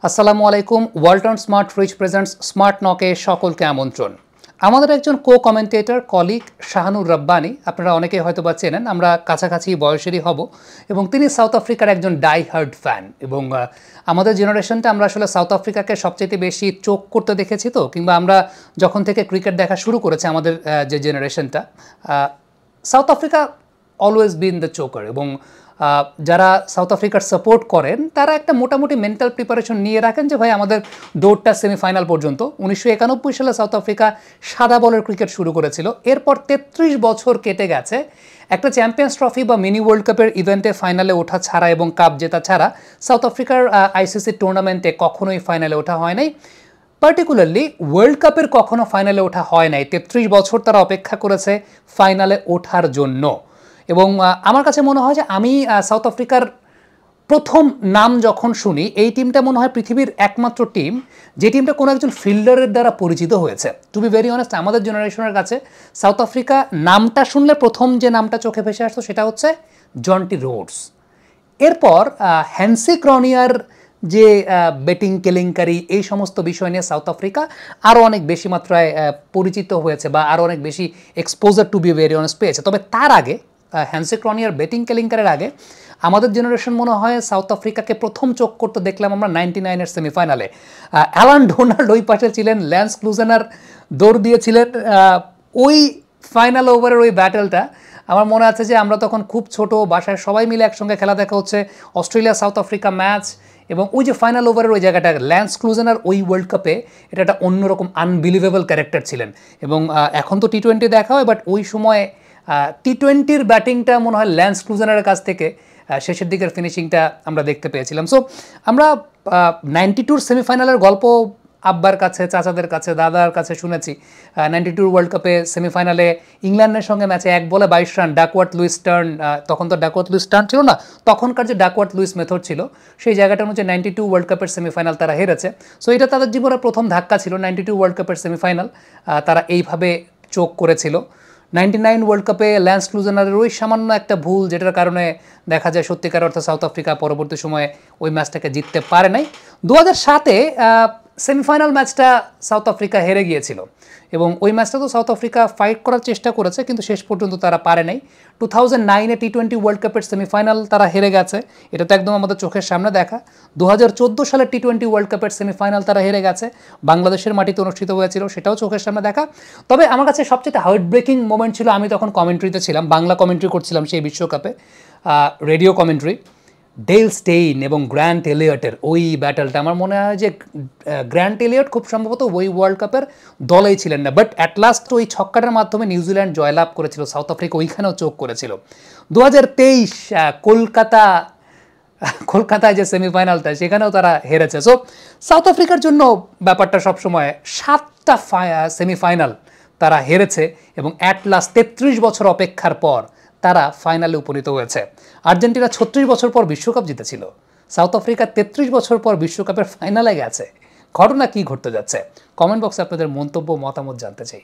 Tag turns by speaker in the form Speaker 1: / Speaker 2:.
Speaker 1: আসসালামু আলাইকুম। Walton smart fridge presents smart নকে সকলকে আমন্ত্রণ। আমাদের একজন কমেন্টেটর কলিগ শাহানুর রব্বানি, আপনারা অনেকেই হয়তো বা চেনেন, আমরা কাছাকাছি বয়সেরই হব, এবং তিনি সাউথ আফ্রিকার একজন ডাই হার্ড ফ্যান। এবং আমাদের জেনারেশনটা আমরা আসলে সাউথ আফ্রিকাকে সবচেয়ে বেশি চোখ করতে দেখেছি, তো কিংবা আমরা যখন থেকে ক্রিকেট দেখা শুরু করেছে আমাদের যে জেনারেশনটা, south Africa always been the choker. এবং যারা সাউথ আফ্রিকার সাপোর্ট করেন তারা একটা মোটামুটি মেন্টাল প্রিপারেশন নিয়ে রাখেন যে ভাই আমাদের দৌড়টা সেমিফাইনাল পর্যন্ত। 1991 সালে সাউথ আফ্রিকা সাদা বলের ক্রিকেট শুরু করেছিল, এরপর 33 বছর কেটে গেছে। একটা চ্যাম্পিয়ন্স ট্রফি বা মিনি ওয়ার্ল্ড কাপের ইভেন্টে ফাইনালে ওঠা ছাড়া এবং কাপ জেতা ছাড়া সাউথ আফ্রিকার আইসিসি টুর্নামেন্টে কখনোই ফাইনালে ওঠা হয় নাই। পার্টিকুলারলি ওয়ার্ল্ড কাপের কখনো ফাইনালে ওঠা হয় নাই। 33 বছর তারা অপেক্ষা করেছে ফাইনালে ওঠার জন্য। এবং আমার কাছে মনে হয় যে আমি সাউথ আফ্রিকার প্রথম নাম যখন শুনি, এই টিমটা মনে হয় পৃথিবীর একমাত্র টিম যে টিমটা কোনো একজন ফিল্ডারের দ্বারা পরিচিত হয়েছে। টু বি ভেরি অনেস্ট, আমাদের জেনারেশনের কাছে সাউথ আফ্রিকা নামটা শুনলে প্রথম যে নামটা চোখে ভেসে আসতো সেটা হচ্ছে জন্টি রোডস। এরপর হ্যান্সি ক্রনিয়ার যে বেটিং কেলেঙ্কারি, এই সমস্ত বিষয় নিয়ে সাউথ আফ্রিকা আরও অনেক বেশি মাত্রায় পরিচিত হয়েছে বা আরও অনেক বেশি exposure two be very honest পেয়েছে। তবে তার আগে, হ্যান্সি ক্রনিয়ার বেটিং কেলেঙ্কারের আগে, আমাদের জেনারেশন মনে হয় সাউথ আফ্রিকাকে প্রথম চোখ করতে দেখলাম আমরা 99-এর সেমিফাইনালে। অ্যালান ডোনাল্ড ওই পাশে ছিলেন, ল্যান্স ক্লুজেনার দৌড় দিয়েছিলেন। ওই ফাইনাল ওভারের ওই ব্যাটেলটা আমার মনে আছে যে আমরা তখন খুব ছোট, বাসায় সবাই মিলে একসঙ্গে খেলা দেখা হচ্ছে, অস্ট্রেলিয়া সাউথ আফ্রিকা ম্যাচ। এবং ওই যে ফাইনাল ওভারের ওই জায়গাটা, ল্যান্স ক্লুজেনার ওই ওয়ার্ল্ড কাপে এটা একটা অন্যরকম আনবিলিভেবল ক্যারেক্টার ছিলেন। এবং এখন তো টি-20 দেখা হয়, বাট ওই সময় টি-20-র ব্যাটিংটা মনে হয় ল্যান্স ক্লুজেনারের কাছ থেকে শেষের দিকের ফিনিশিংটা আমরা দেখতে পেয়েছিলাম। সো আমরা 92-র সেমিফাইনালের গল্প আব্বার কাছে, চাচাদের কাছে, দাদার কাছে শুনেছি। 92 ওয়ার্ল্ড কাপে সেমিফাইনালে ইংল্যান্ডের সঙ্গে ম্যাচে 1 বলে 22 রান, ডাকওয়ার্থ লুইস টার্ন, তখন তো ডাকওয়ার্থ লুইস টার্ন ছিল না, তখনকার যে ডাকওয়ার্থ লুইস মেথড ছিল, সেই জায়গাটার মধ্যে 92 ওয়ার্ল্ড কাপের সেমিফাইনাল তারা হেরেছে। সো এটা তাদের জীবনের প্রথম ধাক্কা ছিল, 92 ওয়ার্ল্ড কাপের সেমিফাইনাল তারা এইভাবে চোখ করেছিল। 99 ওয়ার্ল্ড কাপে ল্যান্স ক্লুজেনারের ওই সামান্য একটা ভুল, যেটার কারণে দেখা যায় সত্যিকার অর্থে সাউথ আফ্রিকা পরবর্তী সময়ে ওই ম্যাচটাকে জিততে পারে নাই। 2007-এ সেমিফাইনাল ম্যাচটা সাউথ আফ্রিকা হেরে গিয়েছিল, এবং ওই ম্যাচটা তো সাউথ আফ্রিকা ফাইট করার চেষ্টা করেছে, কিন্তু শেষ পর্যন্ত তারা পারে নাই। 2009-এ টি-20 ওয়ার্ল্ড কাপের সেমিফাইনাল তারা হেরে গেছে, এটা তো একদম আমাদের চোখের সামনে দেখা। 2014 সালের টি-20 ওয়ার্ল্ড কাপের সেমিফাইনাল তারা হেরে গেছে, বাংলাদেশের মাটিতে অনুষ্ঠিত হয়েছিল, সেটাও চোখের সামনে দেখা। তবে আমার কাছে সবচেয়ে হার্ট ব্রেকিং মোমেন্ট ছিল, আমি তখন কমেন্ট্রিতে ছিলাম, বাংলা কমেন্ট্রি করছিলাম সেই বিশ্বকাপে, রেডিও কমেন্ট্রি। ডেল স্টেইন এবং গ্র্যান্ট এলিয়টের ওই ব্যাটেলটা, আমার মনে হয় যে গ্র্যান্ট এলিয়ট খুব সম্ভবত ওই ওয়ার্ল্ড কাপের দলেই ছিলেন না, বাট অ্যাট লাস্ট ওই ছক্কাটার মাধ্যমে নিউজিল্যান্ড জয়লাভ করেছিল, সাউথ আফ্রিকা ওইখানেও চোখ করেছিল। 2023 কলকাতায় যে সেমিফাইনালটা, সেখানেও তারা হেরেছে। সো সাউথ আফ্রিকার জন্য ব্যাপারটা সবসময় 7টা সেমিফাইনাল তারা হেরেছে, এবং অ্যাট লাস্ট 33 বছর অপেক্ষার পর তারা ফাইনালে উপনীত হয়েছে। আর্জেন্টিনা 36 বছর পর বিশ্বকাপ জিতেছিল, সাউথ আফ্রিকা 33 বছর পর বিশ্বকাপের ফাইনালে গেছে। ঘটনা কি ঘটতে যাচ্ছে? কমেন্ট বক্সে আপনাদের মন্তব্য, মতামত জানতে চাই।